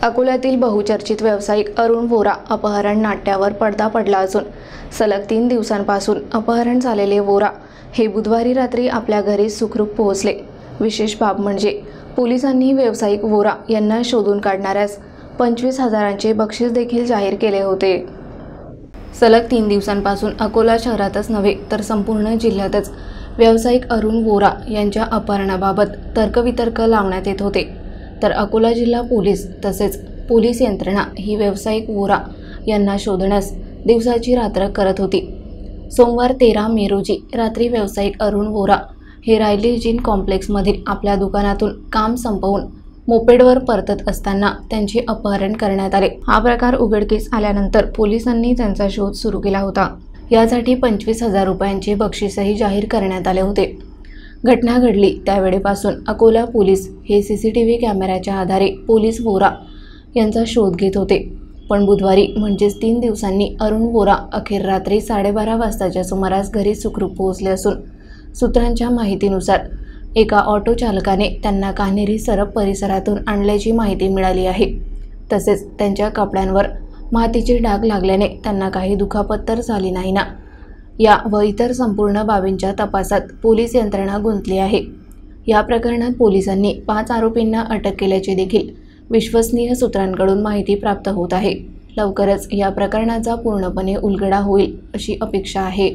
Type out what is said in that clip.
अकोल्यातील बहुचर्चित व्यावसायिक अरुण वोरा अपहरण नाट्यावर पडदा पडला असून सलग 3 दिवसांपासून अपहरण झालेले वोरा हे बुधवारी रात्री आपल्या घरी सुखरूप पोहोचले। विशेष बाब म्हणजे पोलिसांनी व्यावसायिक वोरा यांना शोधून काढणाऱ्यास 25,000चे बक्षीस देखील जाहीर केले होते। सलग 3 दिवसांपासून अकोला शहरातच नव्हे तर संपूर्ण जिल्ह्यातच व्यावसायिक अरुण वोरा यांच्या अपहरणाबाबत तर्कवितर्क लावण्यात येत होते। तर अकोला जिल्हा पोलीस तसेच पोलीस यंत्रणा ही व्यावसायिक वोरा यांना शोधण्यास दिवसाची रात्र करत होती। सोमवार 13 मे रोजी रात्री व्यावसायिक अरुण वोरा हे रायली जीन कॉम्प्लेक्समधील आपल्या दुकानातून काम संपवून मोपेडवर परतत असताना त्यांचे अपहरण करण्यात आले। हा प्रकार उघडकीस आल्यानंतर पोलिसांनी त्यांचा शोध सुरू केला होता। यासाठी 25,000 रुपयांचे बक्षीसही जाहीर करण्यात आले होते। घटना घडली त्यावेळेपासून अकोला पोलीस हे सीसीटीव्ही कॅमेऱ्याच्या आधारे पोलीस वोरा यांचा शोध घेत होते। पण बुधवारी म्हणजेच 3 दिवसांनी अरुण वोरा अखेर रात्री 12:30 वाजताच्या सुमारास घरी सुखरूप पोहोचले असून सूत्रांच्या माहितीनुसार एका ऑटो चालकाने त्यांना कान्हेरी सरप परिसरातून आणल्याची माहिती मिळाली आहे। तसेच त्यांच्या कपड्यांवर मातीचे डाग लागल्याने त्यांना काही दुखापत तर झाली नाही ना, या व इतर संपूर्ण बाबींच्या तपासात पोलीस यंत्रणा गुंतली आहे। या प्रकरणात पोलिसांनी 5 आरोपींना अटक केल्याची देखील विश्वसनीय सूत्रांकडून माहिती प्राप्त होत आहे। लवकरच या प्रकरणाचा पूर्णपणे उलगडा होईल अशी अपेक्षा आहे।